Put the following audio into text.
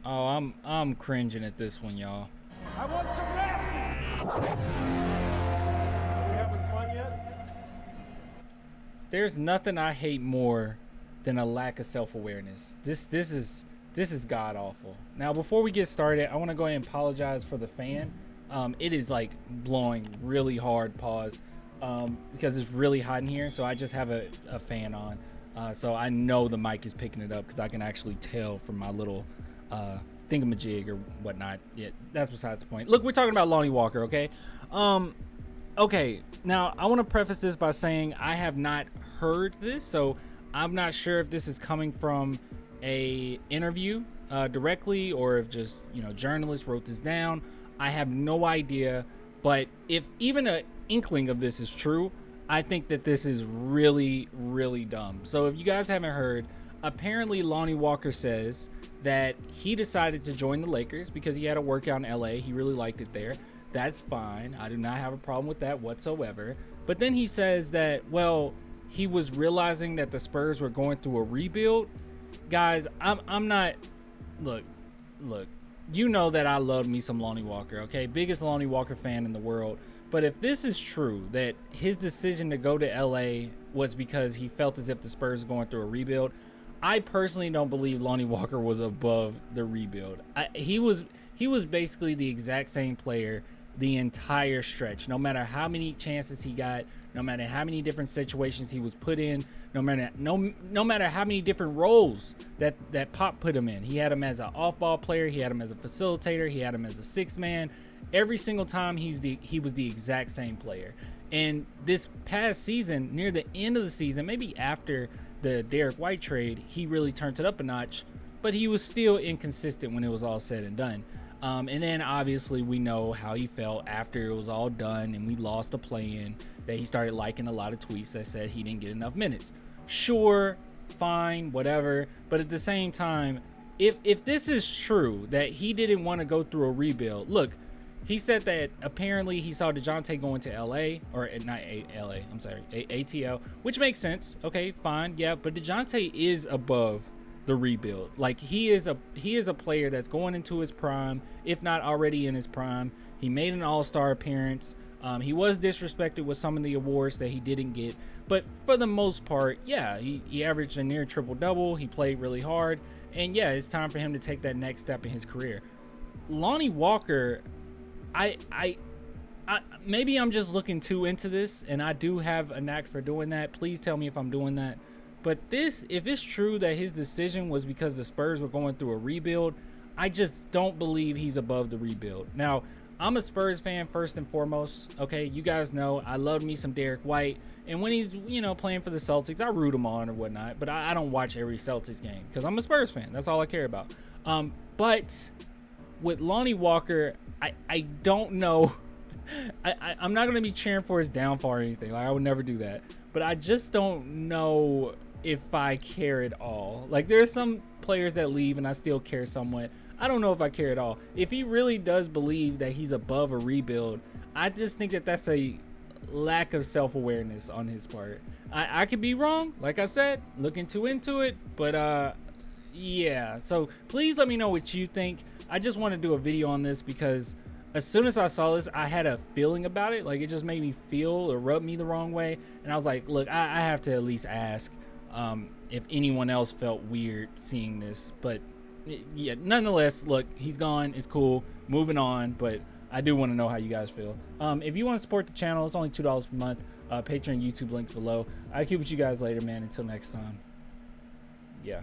Oh, I'm cringing at this one, y'all. I want some nasty. Are we having fun yet? There's nothing I hate more than a lack of self-awareness. This is god awful. Now, before we get started, I want to go ahead and apologize for the fan. It is like blowing really hard, pause, because it's really hot in here. So I just have a fan on, so I know the mic is picking it up because I can actually tell from my little thingamajig or whatnot. Yeah, that's besides the point. Look, we're talking about Lonnie Walker, okay? Okay, now I want to preface this by saying I have not heard this, so I'm not sure if this is coming from a interview directly or if just, you know, journalists wrote this down. I have no idea, but if even an inkling of this is true, I think that this is really, really dumb. So if you guys haven't heard, apparently Lonnie Walker says that he decided to join the Lakers because he had a workout in LA. He really liked it there. That's fine. I do not have a problem with that whatsoever. But then he says that, well, he was realizing that the Spurs were going through a rebuild. Guys, I'm not, look, you know that I love me some Lonnie Walker, okay? Biggest Lonnie Walker fan in the world. But if this is true, that his decision to go to LA was because he felt as if the Spurs were going through a rebuild, I personally don't believe Lonnie Walker was above the rebuild. He was basically the exact same player the entire stretch. No matter how many chances he got, no matter how many different situations he was put in, no matter how many different roles that Pop put him in. He had him as an off-ball player, he had him as a facilitator, he had him as a sixth man. Every single time he was the exact same player. And this past season, near the end of the season, maybe after the Derek White trade, he really turned it up a notch, but he was still inconsistent when it was all said and done. And then obviously we know how he felt after it was all done and we lost the play-in, that he started liking a lot of tweets that said he didn't get enough minutes. Sure, fine, whatever. But at the same time, if this is true, that he didn't want to go through a rebuild, look, he said that apparently he saw DeJounte going to LA, or not LA, I'm sorry, ATL, which makes sense. Okay, fine, yeah, but DeJounte is above the rebuild. Like, he is a player that's going into his prime, if not already in his prime. He made an all-star appearance. He was disrespected with some of the awards that he didn't get, but for the most part, yeah, he averaged a near triple-double. He played really hard, and yeah, it's time for him to take that next step in his career. Lonnie Walker, I maybe I'm just looking too into this, and I do have a knack for doing that. Please tell me if I'm doing that. But if it's true that his decision was because the Spurs were going through a rebuild, I just don't believe he's above the rebuild. Now, I'm a Spurs fan first and foremost, okay? You guys know I love me some Derek White. And when he's, you know, playing for the Celtics, I root him on or whatnot. But I don't watch every Celtics game because I'm a Spurs fan. That's all I care about. But with Lonnie Walker, I don't know. I'm not going to be cheering for his downfall or anything. Like, I would never do that. But I just don't know if I care at all. Like, there are some players that leave and I still care somewhat. I don't know if I care at all. If he really does believe that he's above a rebuild, I just think that that's a lack of self-awareness on his part. I could be wrong. Like I said, looking too into it. But, yeah. So, please let me know what you think. I just want to do a video on this because as soon as I saw this, I had a feeling about it. Like, it just made me feel or rub me the wrong way. And I was like, look, I have to at least ask if anyone else felt weird seeing this. But yeah, nonetheless, look, he's gone. It's cool. Moving on. But I do want to know how you guys feel. If you want to support the channel, it's only $2 per month. Patreon, YouTube links below. I'll keep with you guys later, man. Until next time. Yeah.